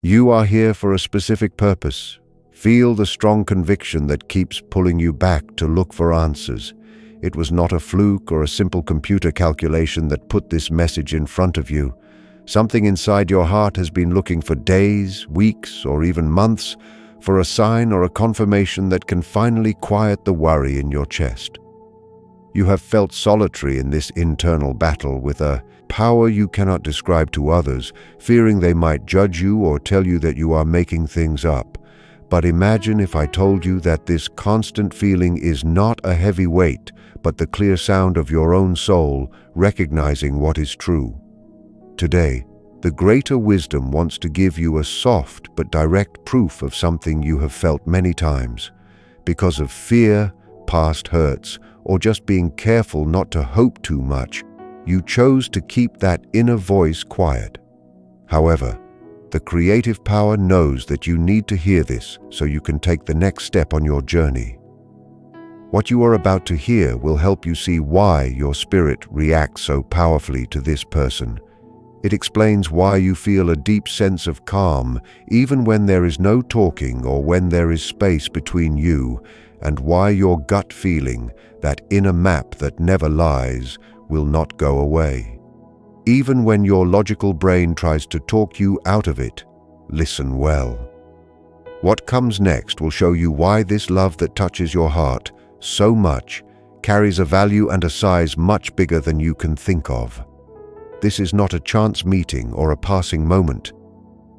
You are here for a specific purpose. Feel the strong conviction that keeps pulling you back to look for answers. It was not a fluke or a simple computer calculation that put this message in front of you. Something inside your heart has been looking for days, weeks, or even months for a sign or a confirmation that can finally quiet the worry in your chest. You have felt solitary in this internal battle with a power you cannot describe to others, fearing they might judge you or tell you that you are making things up. But imagine if I told you that this constant feeling is not a heavy weight, but the clear sound of your own soul recognizing what is true. Today, the greater wisdom wants to give you a soft but direct proof of something you have felt many times. Because of fear, past hurts, or just being careful not to hope too much, you chose to keep that inner voice quiet. However, the creative power knows that you need to hear this so you can take the next step on your journey. What you are about to hear will help you see why your spirit reacts so powerfully to this person. It explains why you feel a deep sense of calm even when there is no talking or when there is space between you, and why your gut feeling, that inner map that never lies, will not go away. Even when your logical brain tries to talk you out of it, listen well. What comes next will show you why this love that touches your heart so much carries a value and a size much bigger than you can think of. This is not a chance meeting or a passing moment.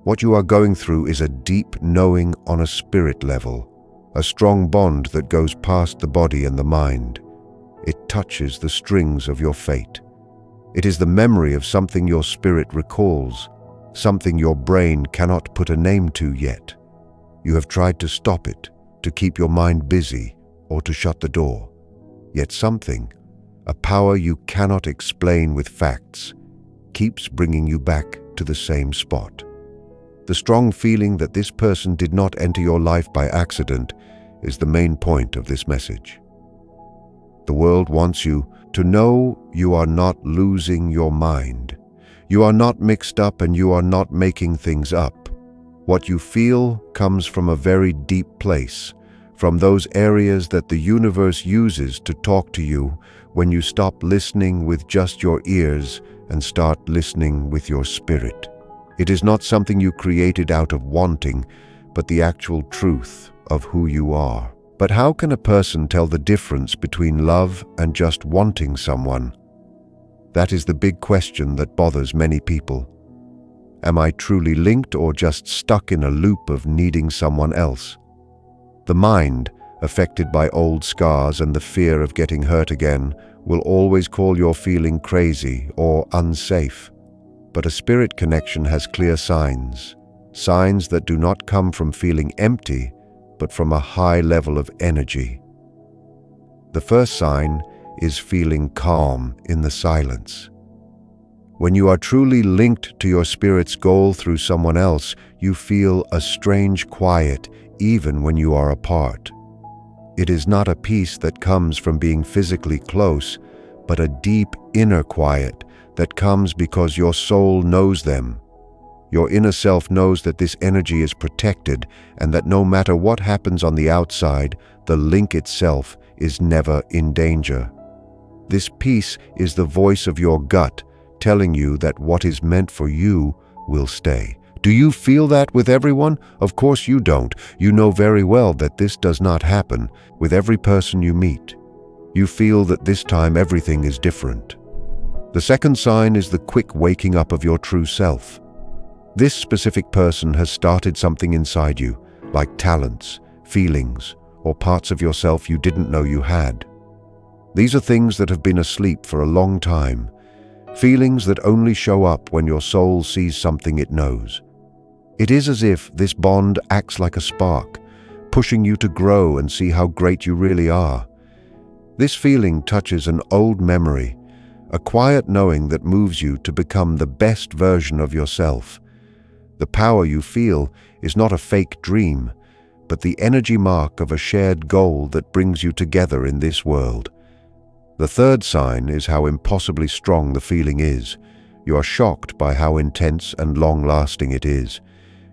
What you are going through is a deep knowing on a spirit level, a strong bond that goes past the body and the mind. It touches the strings of your fate. It is the memory of something your spirit recalls, something your brain cannot put a name to yet. You have tried to stop it, to keep your mind busy, or to shut the door. Yet something, a power you cannot explain with facts, keeps bringing you back to the same spot. The strong feeling that this person did not enter your life by accident is the main point of this message. The world wants you to know you are not losing your mind. You are not mixed up and you are not making things up. What you feel comes from a very deep place, from those areas that the universe uses to talk to you when you stop listening with just your ears and start listening with your spirit. It is not something you created out of wanting, but the actual truth of who you are. But how can a person tell the difference between love and just wanting someone? That is the big question that bothers many people. Am I truly linked or just stuck in a loop of needing someone else? The mind, affected by old scars and the fear of getting hurt again, will always call your feeling crazy or unsafe. But a spirit connection has clear signs that do not come from feeling empty, but from a high level of energy. The first sign is feeling calm in the silence. When you are truly linked to your spirit's goal through someone else, you feel a strange quiet even when you are apart. It is not a peace that comes from being physically close, but a deep inner quiet that comes because your soul knows them. Your inner self knows that this energy is protected and that no matter what happens on the outside, the link itself is never in danger. This peace is the voice of your gut telling you that what is meant for you will stay. Do you feel that with everyone? Of course you don't. You know very well that this does not happen with every person you meet. You feel that this time everything is different. The second sign is the quick waking up of your true self. This specific person has started something inside you, like talents, feelings, or parts of yourself you didn't know you had. These are things that have been asleep for a long time, feelings that only show up when your soul sees something it knows. It is as if this bond acts like a spark, pushing you to grow and see how great you really are. This feeling touches an old memory, a quiet knowing that moves you to become the best version of yourself. The power you feel is not a fake dream, but the energy mark of a shared goal that brings you together in this world. The third sign is how impossibly strong the feeling is. You are shocked by how intense and long-lasting it is.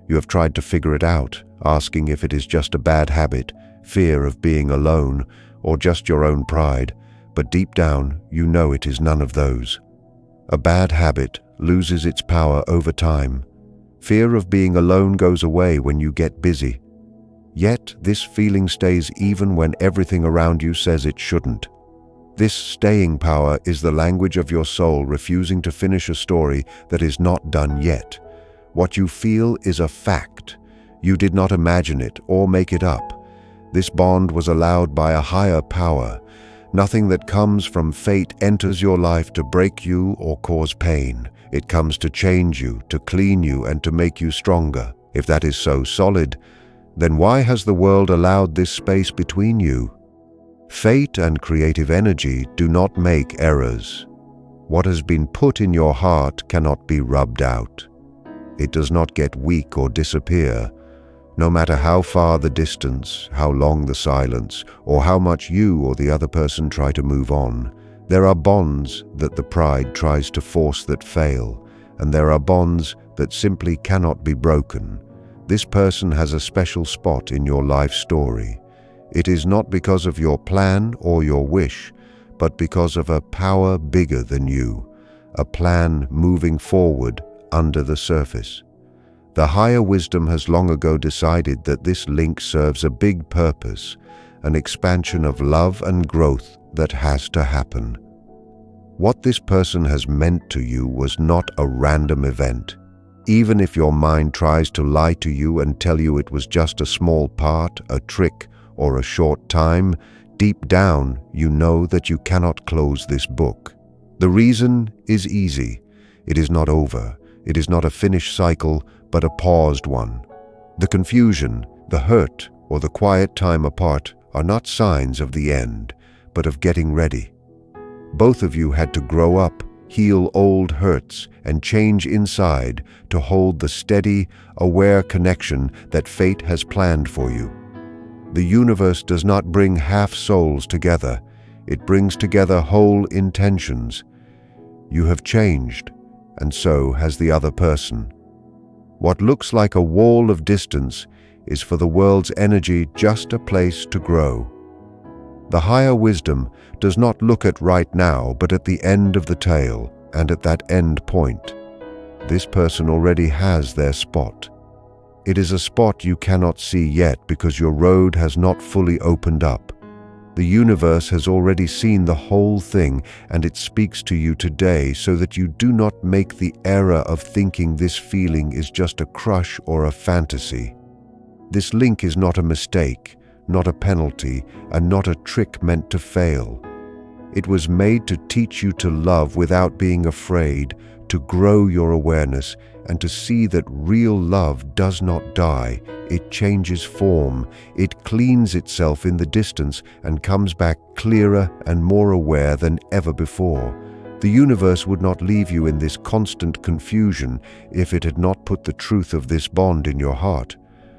You have tried to figure it out, asking if it is just a bad habit, fear of being alone, or just your own pride, but deep down you know it is none of those. A bad habit loses its power over time. Fear of being alone goes away when you get busy. Yet this feeling stays even when everything around you says it shouldn't. This staying power is the language of your soul refusing to finish a story that is not done yet. What you feel is a fact. You did not imagine it or make it up. This bond was allowed by a higher power. Nothing that comes from fate enters your life to break you or cause pain. It comes to change you, to clean you, and to make you stronger. If that is so solid, then why has the world allowed this space between you? Fate and creative energy do not make errors. What has been put in your heart cannot be rubbed out. It does not get weak or disappear. No matter how far the distance, how long the silence, or how much you or the other person try to move on, there are bonds that the pride tries to force that fail, and there are bonds that simply cannot be broken. This person has a special spot in your life story. It is not because of your plan or your wish, but because of a power bigger than you, a plan moving forward under the surface. The higher wisdom has long ago decided that this link serves a big purpose, an expansion of love and growth that has to happen. What this person has meant to you was not a random event. Even if your mind tries to lie to you and tell you it was just a small part, a trick, or a short time, deep down you know that you cannot close this book. The reason is easy. It is not over. It is not a finished cycle, but a paused one. The confusion, the hurt, or the quiet time apart are not signs of the end, but of getting ready. Both of you had to grow up, heal old hurts, and change inside to hold the steady, aware connection that fate has planned for you. The universe does not bring half souls together. It brings together whole intentions. You have changed, and so has the other person. What looks like a wall of distance is for the world's energy just a place to grow. The higher wisdom does not look at right now, but at the end of the tale, and at that end point. This person already has their spot. It is a spot you cannot see yet because your road has not fully opened up. The universe has already seen the whole thing, and it speaks to you today so that you do not make the error of thinking this feeling is just a crush or a fantasy. This link is not a mistake, not a penalty, and not a trick meant to fail. It was made to teach you to love without being afraid, to grow your awareness, and to see that real love does not die. It changes form. It cleans itself in the distance and comes back clearer and more aware than ever before. The universe would not leave you in this constant confusion if it had not put the truth of this bond in your heart.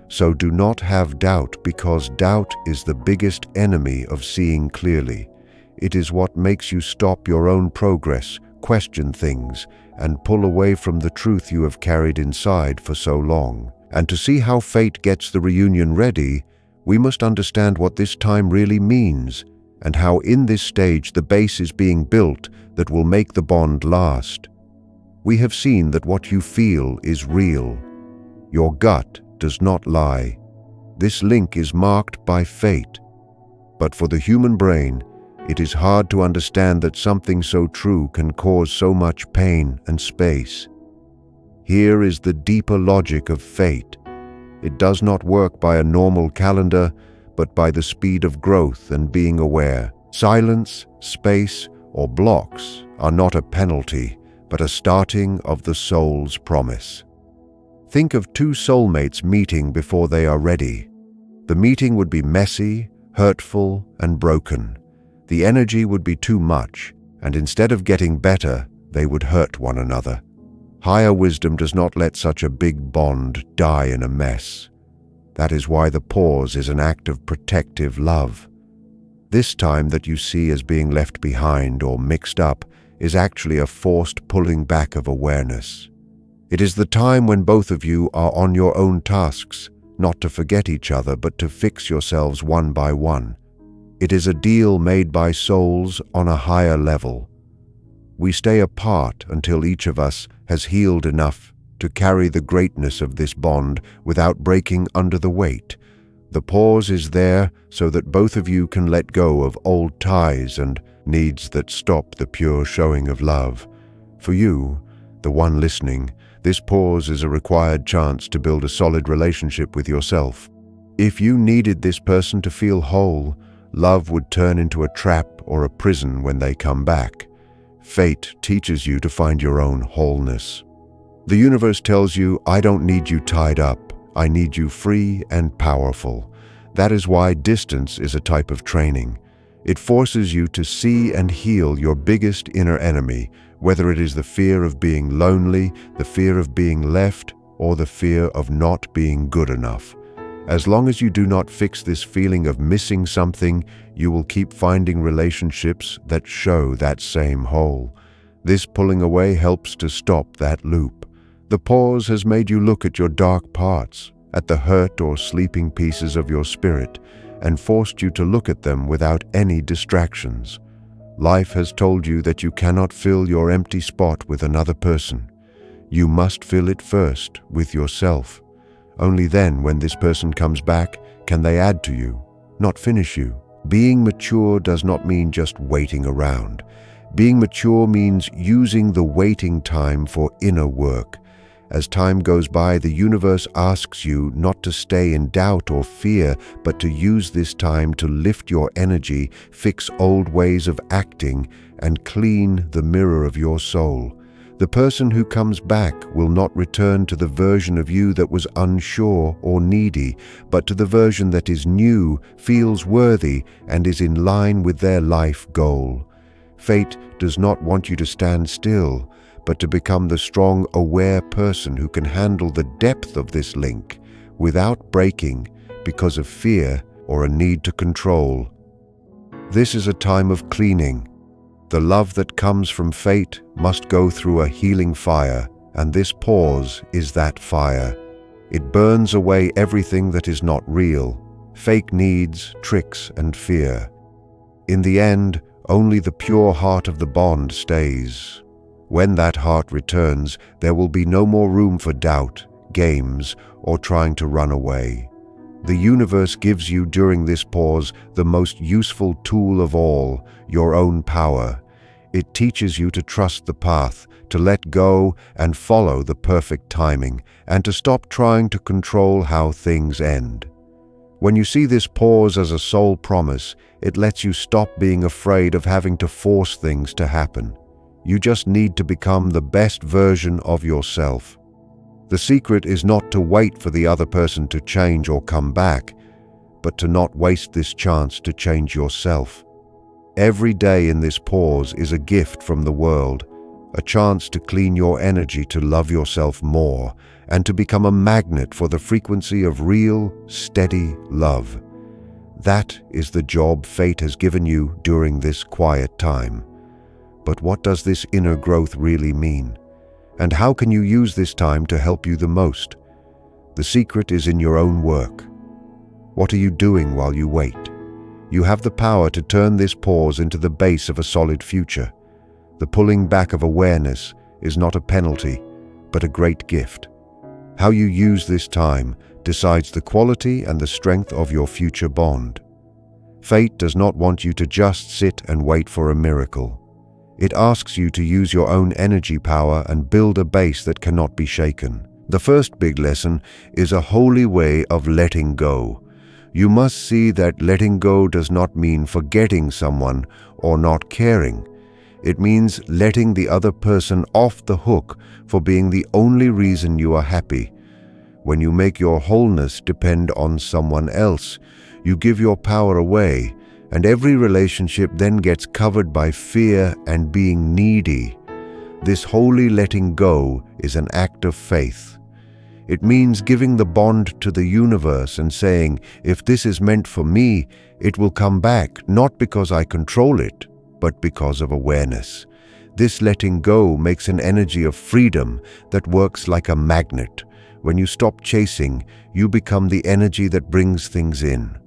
So do not have doubt, because doubt is the biggest enemy of seeing clearly. It is what makes you stop your own progress, question things, and pull away from the truth you have carried inside for so long. And to see how fate gets the reunion ready, we must understand what this time really means, and how in this stage the base is being built that will make the bond last. We have seen that what you feel is real. Your gut does not lie. This link is marked by fate. But for the human brain, it is hard to understand that something so true can cause so much pain and space. Here is the deeper logic of fate. It does not work by a normal calendar, but by the speed of growth and being aware. Silence, space, or blocks are not a penalty, but a starting of the soul's promise. Think of two soulmates meeting before they are ready. The meeting would be messy, hurtful, and broken. The energy would be too much, and instead of getting better, they would hurt one another. Higher wisdom does not let such a big bond die in a mess. That is why the pause is an act of protective love. This time that you see as being left behind or mixed up is actually a forced pulling back of awareness. It is the time when both of you are on your own tasks, not to forget each other, but to fix yourselves one by one. It is a deal made by souls on a higher level. We stay apart until each of us has healed enough to carry the greatness of this bond without breaking under the weight. The pause is there so that both of you can let go of old ties and needs that stop the pure showing of love. For you, the one listening, this pause is a required chance to build a solid relationship with yourself. If you needed this person to feel whole, love would turn into a trap or a prison when they come back. Fate teaches you to find your own wholeness. The universe tells you, I don't need you tied up. I need you free and powerful. That is why distance is a type of training. It forces you to see and heal your biggest inner enemy, whether it is the fear of being lonely, the fear of being left, or the fear of not being good enough. As long as you do not fix this feeling of missing something, you will keep finding relationships that show that same hole. This pulling away helps to stop that loop. The pause has made you look at your dark parts, at the hurt or sleeping pieces of your spirit, and forced you to look at them without any distractions. Life has told you that you cannot fill your empty spot with another person. You must fill it first with yourself. Only then, when this person comes back, can they add to you, not finish you. Being mature does not mean just waiting around. Being mature means using the waiting time for inner work. As time goes by, the universe asks you not to stay in doubt or fear, but to use this time to lift your energy, fix old ways of acting, and clean the mirror of your soul. The person who comes back will not return to the version of you that was unsure or needy, but to the version that is new, feels worthy, and is in line with their life goal. Fate does not want you to stand still, but to become the strong, aware person who can handle the depth of this link without breaking because of fear or a need to control. This is a time of cleaning. The love that comes from fate must go through a healing fire, and this pause is that fire. It burns away everything that is not real, fake needs, tricks, and fear. In the end, only the pure heart of the bond stays. When that heart returns, there will be no more room for doubt, games, or trying to run away. The universe gives you during this pause the most useful tool of all, your own power. It teaches you to trust the path, to let go and follow the perfect timing, and to stop trying to control how things end. When you see this pause as a soul promise, it lets you stop being afraid of having to force things to happen. You just need to become the best version of yourself. The secret is not to wait for the other person to change or come back, but to not waste this chance to change yourself. Every day in this pause is a gift from the world, a chance to clean your energy, to love yourself more, and to become a magnet for the frequency of real, steady love. That is the job fate has given you during this quiet time. But what does this inner growth really mean? And how can you use this time to help you the most? The secret is in your own work. What are you doing while you wait? You have the power to turn this pause into the base of a solid future. The pulling back of awareness is not a penalty, but a great gift. How you use this time decides the quality and the strength of your future bond. Fate does not want you to just sit and wait for a miracle. It asks you to use your own energy power and build a base that cannot be shaken. The first big lesson is a holy way of letting go. You must see that letting go does not mean forgetting someone or not caring. It means letting the other person off the hook for being the only reason you are happy. When you make your wholeness depend on someone else, you give your power away, and every relationship then gets covered by fear and being needy. This holy letting go is an act of faith. It means giving the bond to the universe and saying, if this is meant for me, it will come back, not because I control it, but because of awareness. This letting go makes an energy of freedom that works like a magnet. When you stop chasing, you become the energy that brings things in.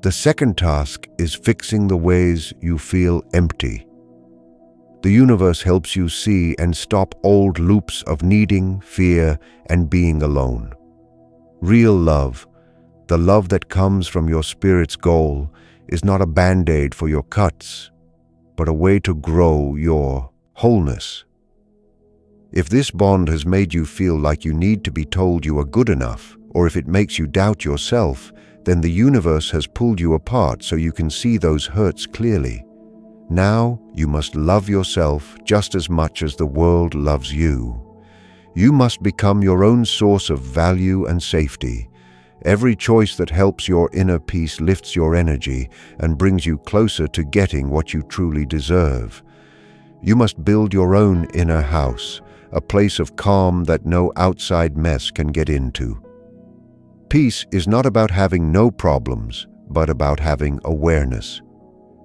The second task is fixing the ways you feel empty. The universe helps you see and stop old loops of needing, fear, and being alone. Real love, the love that comes from your spirit's goal, is not a band-aid for your cuts, but a way to grow your wholeness. If this bond has made you feel like you need to be told you are good enough, or if it makes you doubt yourself, then the universe has pulled you apart so you can see those hurts clearly. Now you must love yourself just as much as the world loves you. You must become your own source of value and safety. Every choice that helps your inner peace lifts your energy and brings you closer to getting what you truly deserve. You must build your own inner house, a place of calm that no outside mess can get into. Peace is not about having no problems, but about having awareness.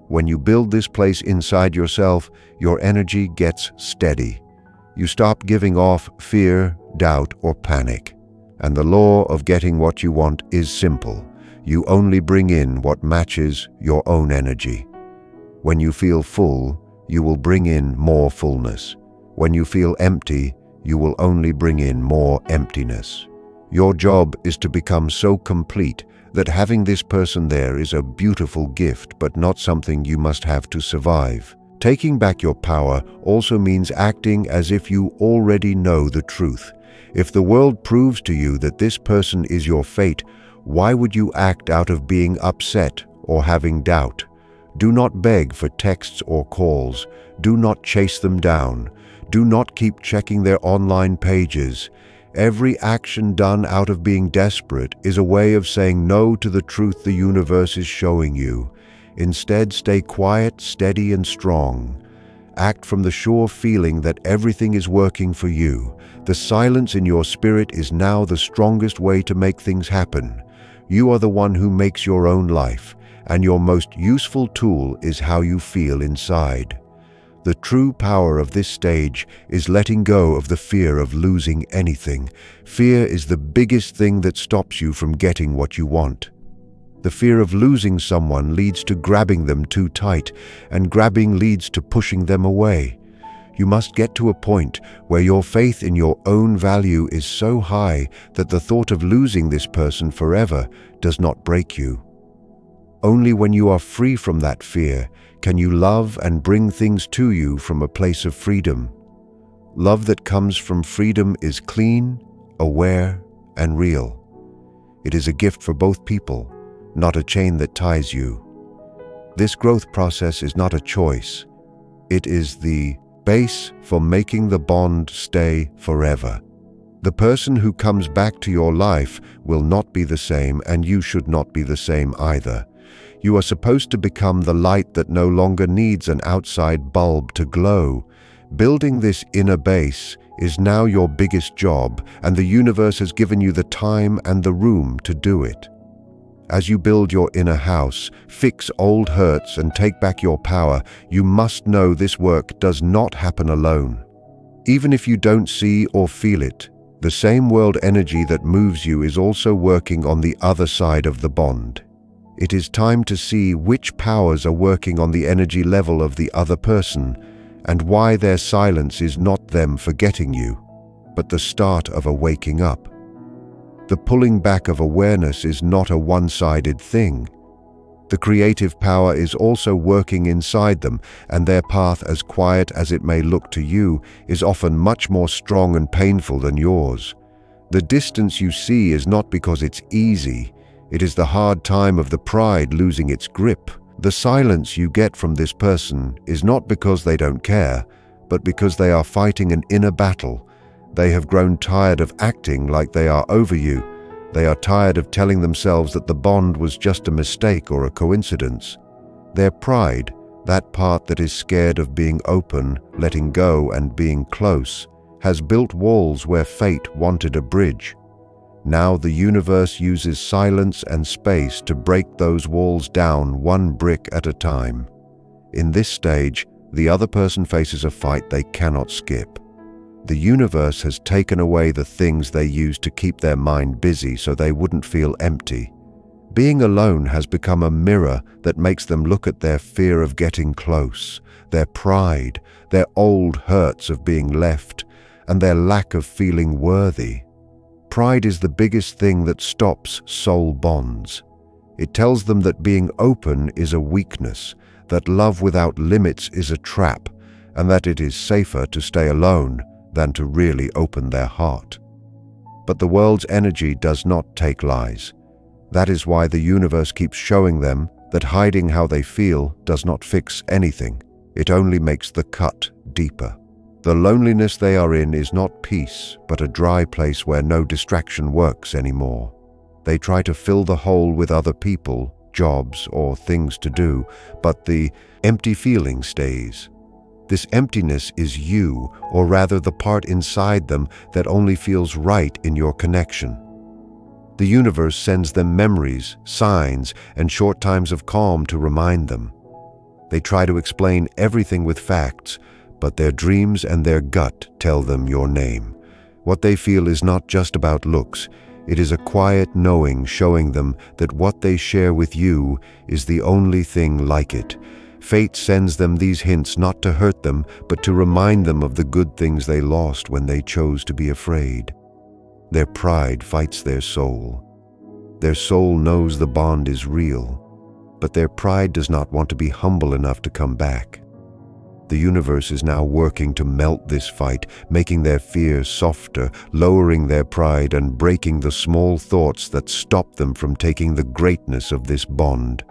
When you build this place inside yourself, your energy gets steady. You stop giving off fear, doubt, or panic. And the law of getting what you want is simple. You only bring in what matches your own energy. When you feel full, you will bring in more fullness. When you feel empty, you will only bring in more emptiness. Your job is to become so complete that having this person there is a beautiful gift, but not something you must have to survive. Taking back your power also means acting as if you already know the truth. If the world proves to you that this person is your fate, why would you act out of being upset or having doubt? Do not beg for texts or calls. Do not chase them down. Do not keep checking their online pages. Every action done out of being desperate is a way of saying no to the truth the universe is showing you. Instead, stay quiet, steady, and strong. Act from the sure feeling that everything is working for you. The silence in your spirit is now the strongest way to make things happen. You are the one who makes your own life, and your most useful tool is how you feel inside. The true power of this stage is letting go of the fear of losing anything. Fear is the biggest thing that stops you from getting what you want. The fear of losing someone leads to grabbing them too tight, and grabbing leads to pushing them away. You must get to a point where your faith in your own value is so high that the thought of losing this person forever does not break you. Only when you are free from that fear can you love and bring things to you from a place of freedom. Love that comes from freedom is clean, aware, and real. It is a gift for both people, not a chain that ties you. This growth process is not a choice. It is the base for making the bond stay forever. The person who comes back to your life will not be the same, and you should not be the same either. You are supposed to become the light that no longer needs an outside bulb to glow. Building this inner base is now your biggest job, and the universe has given you the time and the room to do it. As you build your inner house, fix old hurts, and take back your power, you must know this work does not happen alone. Even if you don't see or feel it, the same world energy that moves you is also working on the other side of the bond. It is time to see which powers are working on the energy level of the other person, and why their silence is not them forgetting you, but the start of a waking up. The pulling back of awareness is not a one-sided thing. The creative power is also working inside them, and their path, as quiet as it may look to you, is often much more strong and painful than yours. The distance you see is not because it's easy. It is the hard time of the pride losing its grip. The silence you get from this person is not because they don't care, but because they are fighting an inner battle. They have grown tired of acting like they are over you. They are tired of telling themselves that the bond was just a mistake or a coincidence. Their pride, that part that is scared of being open, letting go, and being close, has built walls where fate wanted a bridge. Now the universe uses silence and space to break those walls down one brick at a time. In this stage, The other person faces a fight they cannot skip. The universe has taken away the things they used to keep their mind busy so they wouldn't feel empty. Being alone has become a mirror that makes them look at their fear of getting close, their pride, their old hurts of being left, and their lack of feeling worthy. Pride is the biggest thing that stops soul bonds. It tells them that being open is a weakness, that love without limits is a trap, and that it is safer to stay alone than to really open their heart. But the world's energy does not take lies. That is why the universe keeps showing them that hiding how they feel does not fix anything. It only makes the cut deeper. The loneliness they are in is not peace, but a dry place where no distraction works anymore. They try to fill the hole with other people, jobs, or things to do, but the empty feeling stays. This emptiness is you, or rather the part inside them that only feels right in your connection. The universe sends them memories, signs, and short times of calm to remind them. They try to explain everything with facts, but their dreams and their gut tell them your name. What they feel is not just about looks. It is a quiet knowing showing them that what they share with you is the only thing like it. Fate sends them these hints not to hurt them, but to remind them of the good things they lost when they chose to be afraid. Their pride fights their soul. Their soul knows the bond is real, but their pride does not want to be humble enough to come back. The universe is now working to melt this fight, making their fear softer, lowering their pride, and breaking the small thoughts that stop them from taking the greatness of this bond.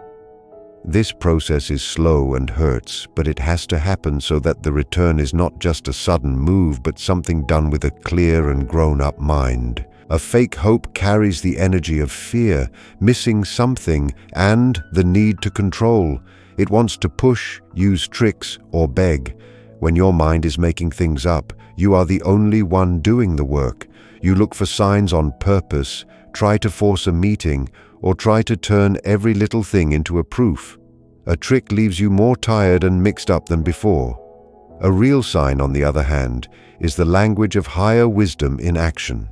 This process is slow and hurts, but it has to happen so that the return is not just a sudden move, but something done with a clear and grown-up mind. A fake hope carries the energy of fear, missing something, and the need to control. It wants to push, use tricks, or beg. When your mind is making things up, you are the only one doing the work. You look for signs on purpose, try to force a meeting, or try to turn every little thing into a proof. A trick leaves you more tired and mixed up than before. A real sign, on the other hand, is the language of higher wisdom in action.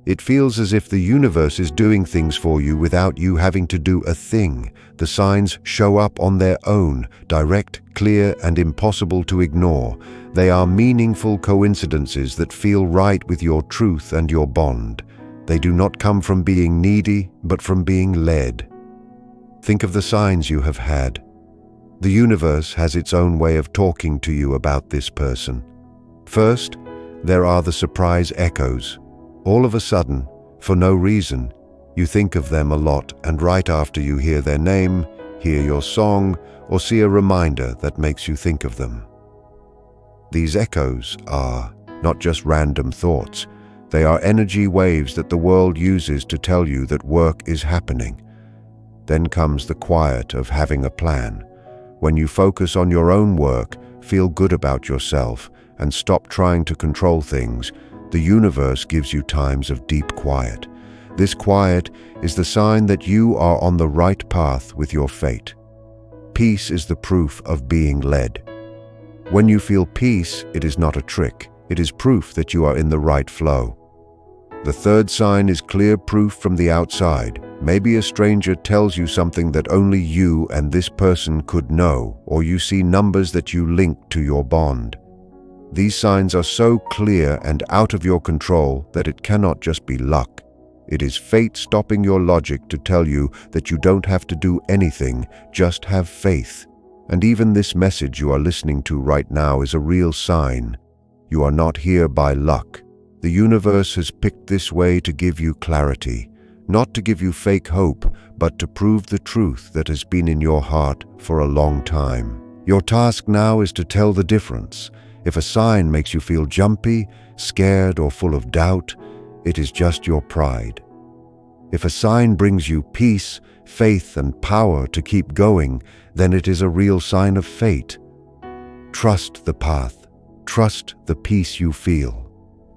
It feels as if the universe is doing things for you without you having to do a thing. The signs show up on their own, direct, clear, and impossible to ignore. They are meaningful coincidences that feel right with your truth and your bond. They do not come from being needy, but from being led. Think of the signs you have had. The universe has its own way of talking to you about this person. First, there are the surprise echoes. All of a sudden, for no reason, you think of them a lot, and right after you hear their name, hear your song, or see a reminder that makes you think of them. These echoes are not just random thoughts. They are energy waves that the world uses to tell you that work is happening. Then comes the quiet of having a plan. When you focus on your own work, feel good about yourself, and stop trying to control things, the universe gives you times of deep quiet. This quiet is the sign that you are on the right path with your fate. Peace is the proof of being led. When you feel peace, it is not a trick. It is proof that you are in the right flow. The third sign is clear proof from the outside. Maybe a stranger tells you something that only you and this person could know, or you see numbers that you link to your bond. These signs are so clear and out of your control that it cannot just be luck. It is fate stopping your logic to tell you that you don't have to do anything, just have faith. And even this message you are listening to right now is a real sign. You are not here by luck. The universe has picked this way to give you clarity, not to give you fake hope, but to prove the truth that has been in your heart for a long time. Your task now is to tell the difference. If a sign makes you feel jumpy, scared, or full of doubt, it is just your pride. If a sign brings you peace, faith, and power to keep going, then it is a real sign of fate. Trust the path. Trust the peace you feel.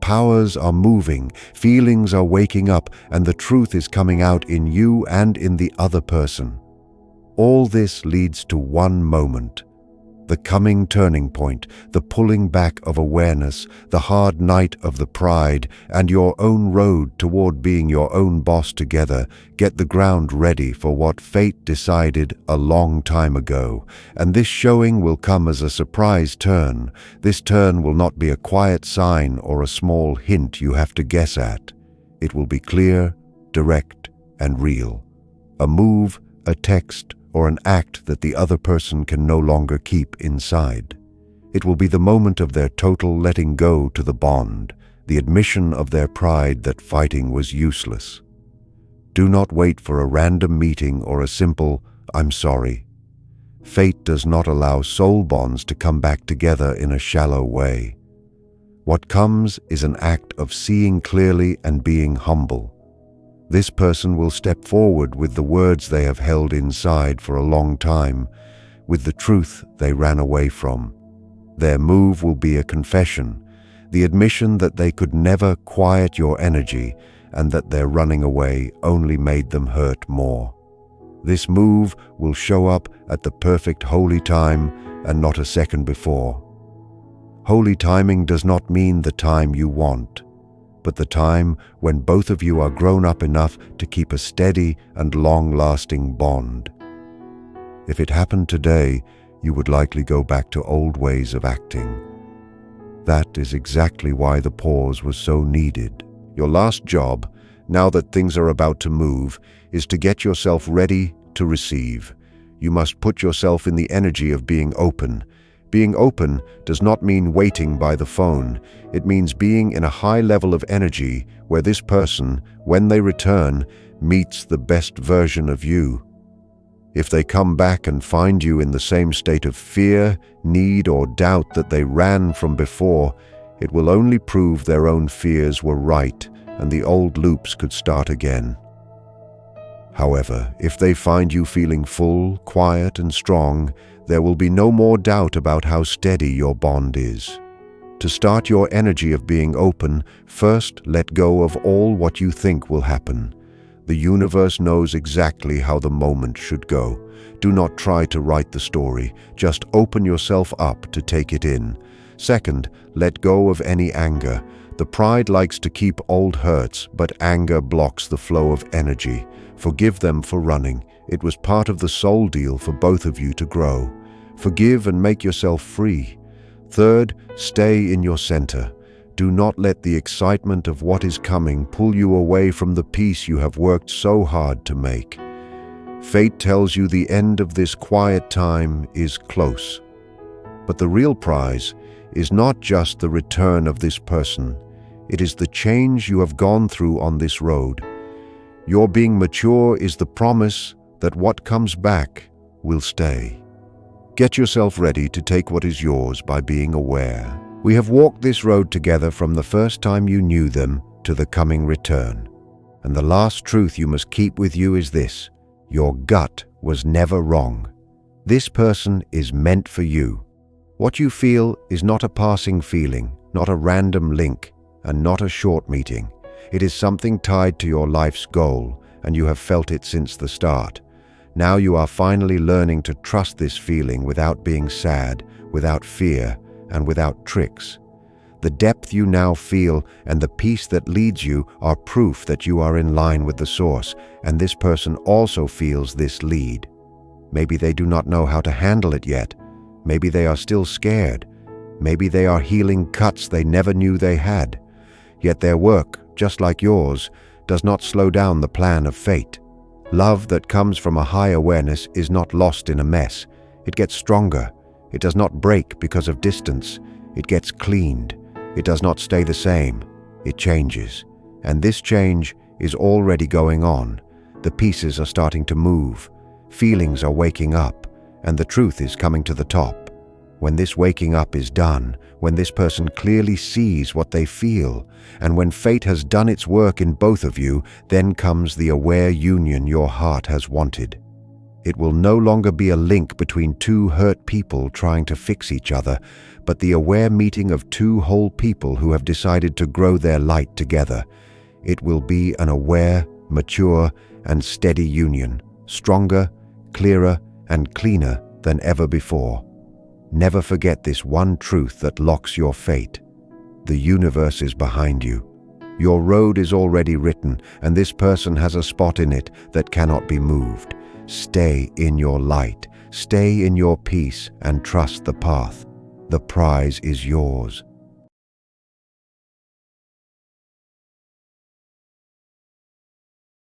Powers are moving, feelings are waking up, and the truth is coming out in you and in the other person. All this leads to one moment. The coming turning point, the pulling back of awareness, the hard night of the pride, and your own road toward being your own boss together get the ground ready for what fate decided a long time ago. And this showing will come as a surprise turn. This turn will not be a quiet sign or a small hint you have to guess at. It will be clear, direct, and real. A move, a text, or an act that the other person can no longer keep inside. It will be the moment of their total letting go to the bond, the admission of their pride that fighting was useless. Do not wait for a random meeting or a simple, "I'm sorry." Fate does not allow soul bonds to come back together in a shallow way. What comes is an act of seeing clearly and being humble. This person will step forward with the words they have held inside for a long time, with the truth they ran away from. Their move will be a confession, the admission that they could never quiet your energy and that their running away only made them hurt more. This move will show up at the perfect holy time and not a second before. Holy timing does not mean the time you want, but the time when both of you are grown up enough to keep a steady and long-lasting bond. If it happened today, you would likely go back to old ways of acting. That is exactly why the pause was so needed. Your last job, now that things are about to move, is to get yourself ready to receive. You must put yourself in the energy of being open. Being open does not mean waiting by the phone. It means being in a high level of energy where this person, when they return, meets the best version of you. If they come back and find you in the same state of fear, need, or doubt that they ran from before, it will only prove their own fears were right and the old loops could start again. However, if they find you feeling full, quiet, and strong, there will be no more doubt about how steady your bond is. To start your energy of being open, first let go of all what you think will happen. The universe knows exactly how the moment should go. Do not try to write the story, just open yourself up to take it in. Second, let go of any anger. The pride likes to keep old hurts, but anger blocks the flow of energy. Forgive them for running. It was part of the soul deal for both of you to grow. Forgive and make yourself free. Third, stay in your center. Do not let the excitement of what is coming pull you away from the peace you have worked so hard to make. Fate tells you the end of this quiet time is close. But the real prize is not just the return of this person. It is the change you have gone through on this road. Your being mature is the promise that what comes back will stay. Get yourself ready to take what is yours by being aware. We have walked this road together from the first time you knew them to the coming return. And the last truth you must keep with you is this: your gut was never wrong. This person is meant for you. What you feel is not a passing feeling, not a random link, and not a short meeting. It is something tied to your life's goal, and you have felt it since the start. Now you are finally learning to trust this feeling without being sad, without fear, and without tricks. The depth you now feel and the peace that leads you are proof that you are in line with the source, and this person also feels this lead. Maybe they do not know how to handle it yet. Maybe they are still scared. Maybe they are healing cuts they never knew they had. Yet their work, just like yours, does not slow down the plan of fate. Love that comes from a high awareness is not lost in a mess. It gets stronger. It does not break because of distance. It gets cleaned. It does not stay the same. It changes. And this change is already going on. The pieces are starting to move. Feelings are waking up. And the truth is coming to the top. When this waking up is done, when this person clearly sees what they feel, and when fate has done its work in both of you, then comes the aware union your heart has wanted. It will no longer be a link between two hurt people trying to fix each other, but the aware meeting of two whole people who have decided to grow their light together. It will be an aware, mature, and steady union, stronger, clearer, and cleaner than ever before. Never forget this one truth that locks your fate. The universe is behind you. Your road is already written, and this person has a spot in it that cannot be moved. Stay in your light, stay in your peace, and trust the path. The prize is yours.